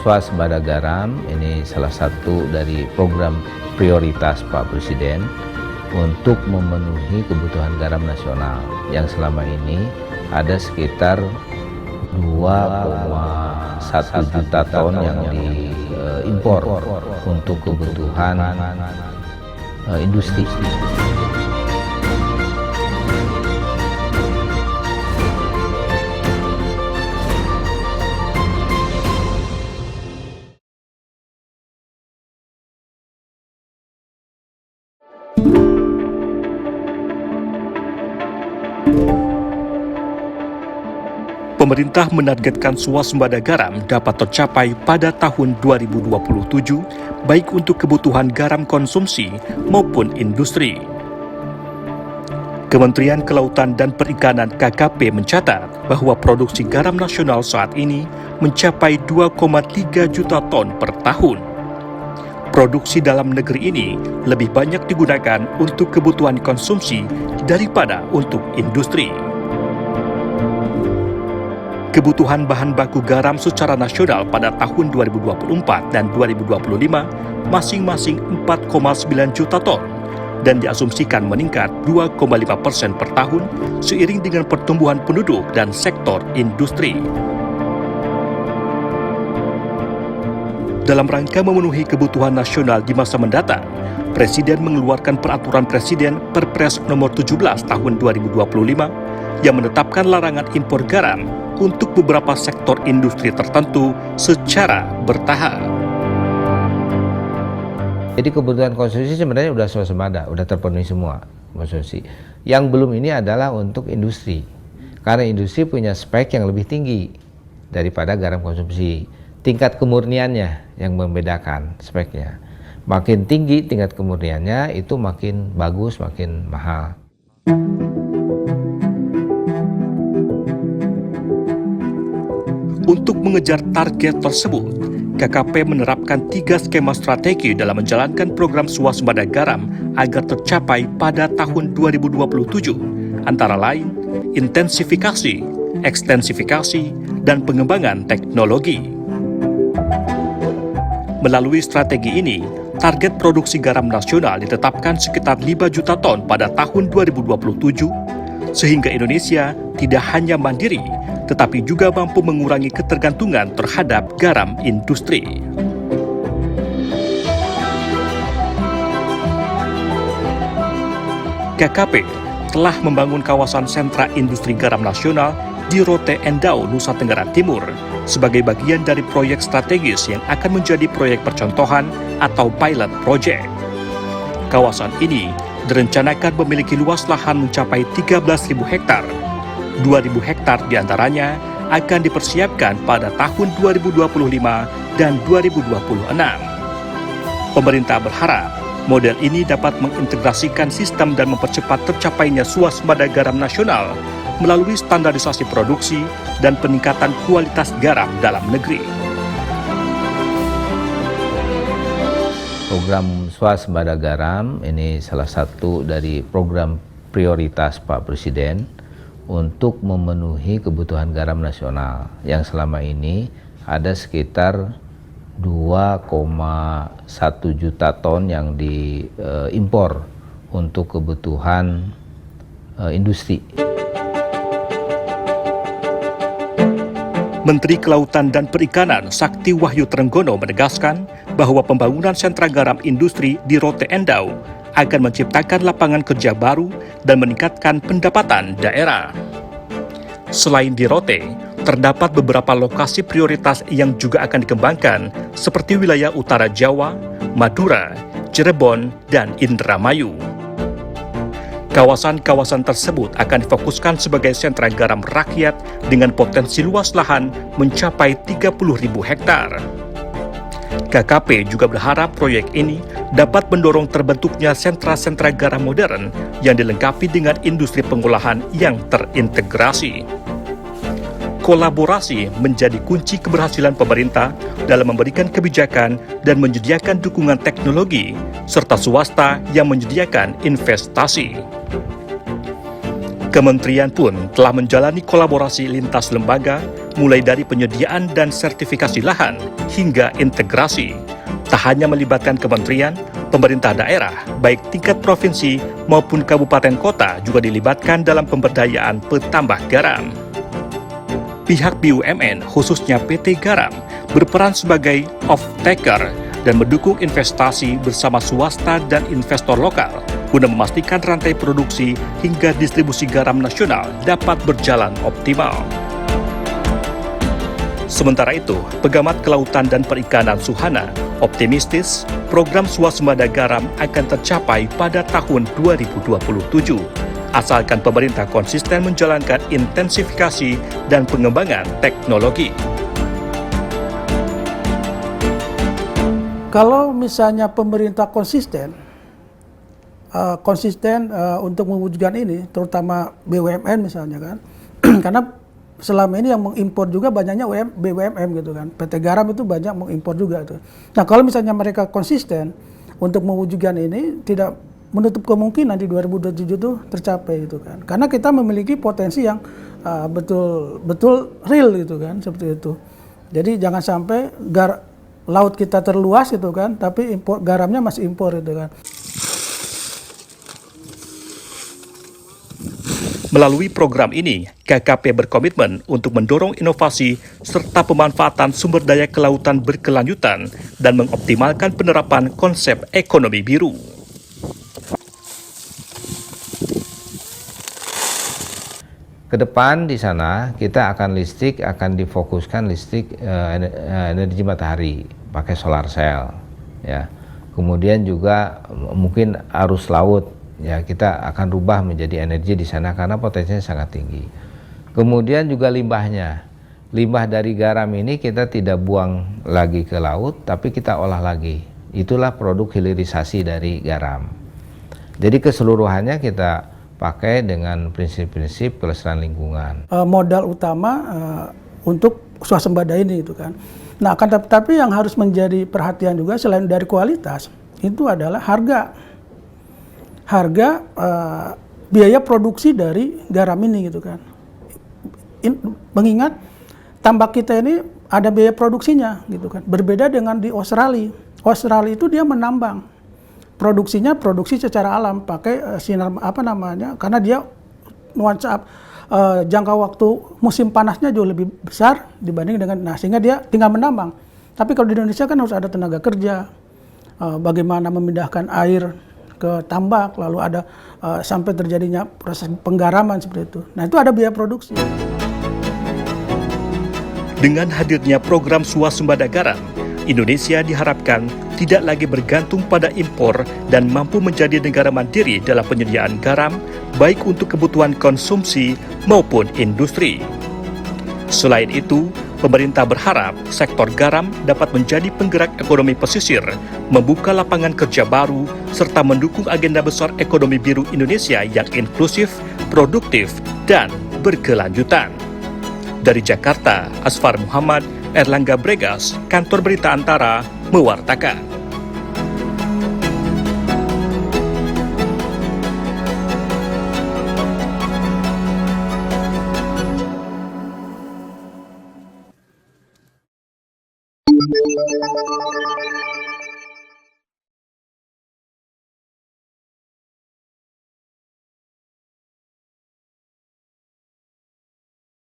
swasembada garam ini salah satu dari program prioritas Pak Presiden untuk memenuhi kebutuhan garam nasional yang selama ini ada sekitar 2,1 juta ton yang diimpor untuk kebutuhan industri. Pemerintah menargetkan swasembada garam dapat tercapai pada tahun 2027, baik untuk kebutuhan garam konsumsi maupun industri. Kementerian Kelautan dan Perikanan KKP mencatat bahwa produksi garam nasional saat ini mencapai 2,3 juta ton per tahun. Produksi dalam negeri ini lebih banyak digunakan untuk kebutuhan konsumsi daripada untuk industri. Kebutuhan bahan baku garam secara nasional pada tahun 2024 dan 2025 masing-masing 4,9 juta ton dan diasumsikan meningkat 2,5% per tahun seiring dengan pertumbuhan penduduk dan sektor industri. Dalam rangka memenuhi kebutuhan nasional di masa mendatang, Presiden mengeluarkan Peraturan Presiden Perpres Nomor 17 Tahun 2025 yang menetapkan larangan impor garam untuk beberapa sektor industri tertentu secara bertahap. Jadi kebutuhan konsumsi sebenarnya sudah swasembada, sudah terpenuhi semua konsumsi. Yang belum ini adalah untuk industri, karena industri punya spek yang lebih tinggi daripada garam konsumsi. Tingkat kemurniannya yang membedakan speknya. Makin tinggi tingkat kemurniannya itu makin bagus, makin mahal. Untuk mengejar target tersebut, KKP menerapkan 3 skema strategi dalam menjalankan program swasembada garam agar tercapai pada tahun 2027, antara lain intensifikasi, ekstensifikasi, dan pengembangan teknologi. Melalui strategi ini, target produksi garam nasional ditetapkan sekitar 5 juta ton pada tahun 2027, sehingga Indonesia tidak hanya mandiri, tetapi juga mampu mengurangi ketergantungan terhadap garam industri. KKP telah membangun kawasan sentra industri garam nasional di Rote Endau, Nusa Tenggara Timur, sebagai bagian dari proyek strategis yang akan menjadi proyek percontohan atau pilot project. Kawasan ini direncanakan memiliki luas lahan mencapai 13.000 hektar. 2.000 hektar diantaranya akan dipersiapkan pada tahun 2025 dan 2026. Pemerintah berharap model ini dapat mengintegrasikan sistem dan mempercepat tercapainya swasembada garam nasional melalui standarisasi produksi dan peningkatan kualitas garam dalam negeri. Program swasembada garam ini salah satu dari program prioritas Pak Presiden untuk memenuhi kebutuhan garam nasional yang selama ini ada sekitar 2,1 juta ton yang diimpor untuk kebutuhan industri. Menteri Kelautan dan Perikanan Sakti Wahyu Trenggono menegaskan bahwa pembangunan sentra garam industri di Rote Endau akan menciptakan lapangan kerja baru dan meningkatkan pendapatan daerah. Selain di Rote, terdapat beberapa lokasi prioritas yang juga akan dikembangkan seperti wilayah utara Jawa, Madura, Cirebon, dan Indramayu. Kawasan-kawasan tersebut akan difokuskan sebagai sentra garam rakyat dengan potensi luas lahan mencapai 30.000 hektar. KKP juga berharap proyek ini dapat mendorong terbentuknya sentra-sentra garam modern yang dilengkapi dengan industri pengolahan yang terintegrasi. Kolaborasi menjadi kunci keberhasilan pemerintah dalam memberikan kebijakan dan menyediakan dukungan teknologi, serta swasta yang menyediakan investasi. Kementerian pun telah menjalani kolaborasi lintas lembaga, mulai dari penyediaan dan sertifikasi lahan hingga integrasi. Tak hanya melibatkan kementerian, pemerintah daerah, baik tingkat provinsi maupun kabupaten kota juga dilibatkan dalam pemberdayaan petambak garam. Pihak BUMN, khususnya PT Garam, berperan sebagai off-taker dan mendukung investasi bersama swasta dan investor lokal guna memastikan rantai produksi hingga distribusi garam nasional dapat berjalan optimal. Sementara itu, Pengamat Kelautan dan Perikanan Suhana optimistis program swasembada garam akan tercapai pada tahun 2027, asalkan pemerintah konsisten menjalankan intensifikasi dan pengembangan teknologi. Kalau misalnya pemerintah konsisten untuk mewujudkan ini, terutama BUMN misalnya kan, karena selama ini yang mengimpor juga banyaknya BUMN gitu kan, PT Garam itu banyak mengimpor juga tuh. Nah kalau misalnya mereka konsisten untuk mewujudkan ini, tidak menutup kemungkinan di 2027 itu tercapai itu kan, karena kita memiliki potensi yang betul-betul real gitu kan, seperti itu. Jadi jangan sampai laut kita terluas itu kan, tapi garamnya masih impor itu kan. Melalui program ini, KKP berkomitmen untuk mendorong inovasi serta pemanfaatan sumber daya kelautan berkelanjutan dan mengoptimalkan penerapan konsep ekonomi biru. Ke depan di sana kita akan difokuskan listrik energi matahari pakai solar cell, ya. Kemudian juga mungkin arus laut, ya, kita akan rubah menjadi energi di sana karena potensinya sangat tinggi. Kemudian juga limbah dari garam ini kita tidak buang lagi ke laut, tapi kita olah lagi. Itulah produk hilirisasi dari garam. Jadi keseluruhannya kita pakai dengan prinsip-prinsip kelestarian lingkungan. Modal utama untuk swasembada ini itu kan. Nah, tapi yang harus menjadi perhatian juga selain dari kualitas itu adalah harga biaya produksi dari garam ini gitu kan. Mengingat tambak kita ini ada biaya produksinya gitu kan. Berbeda dengan di Australia. Australia itu dia menambang. Produksinya produksi secara alam pakai sinar karena dia nuansa jangka waktu musim panasnya jauh lebih besar dibanding dengan sehingga dia tinggal menambang. Tapi kalau di Indonesia kan harus ada tenaga kerja, bagaimana memindahkan air ke tambak, lalu ada sampai terjadinya proses penggaraman seperti itu. Nah, itu ada biaya produksi. Dengan hadirnya program swasembada garam, Indonesia diharapkan tidak lagi bergantung pada impor dan mampu menjadi negara mandiri dalam penyediaan garam, baik untuk kebutuhan konsumsi maupun industri. Selain itu, pemerintah berharap sektor garam dapat menjadi penggerak ekonomi pesisir, membuka lapangan kerja baru, serta mendukung agenda besar ekonomi biru Indonesia yang inklusif, produktif, dan berkelanjutan. Dari Jakarta, Asfar Muhammad, Erlangga Bregas, Kantor Berita Antara, mewartakan.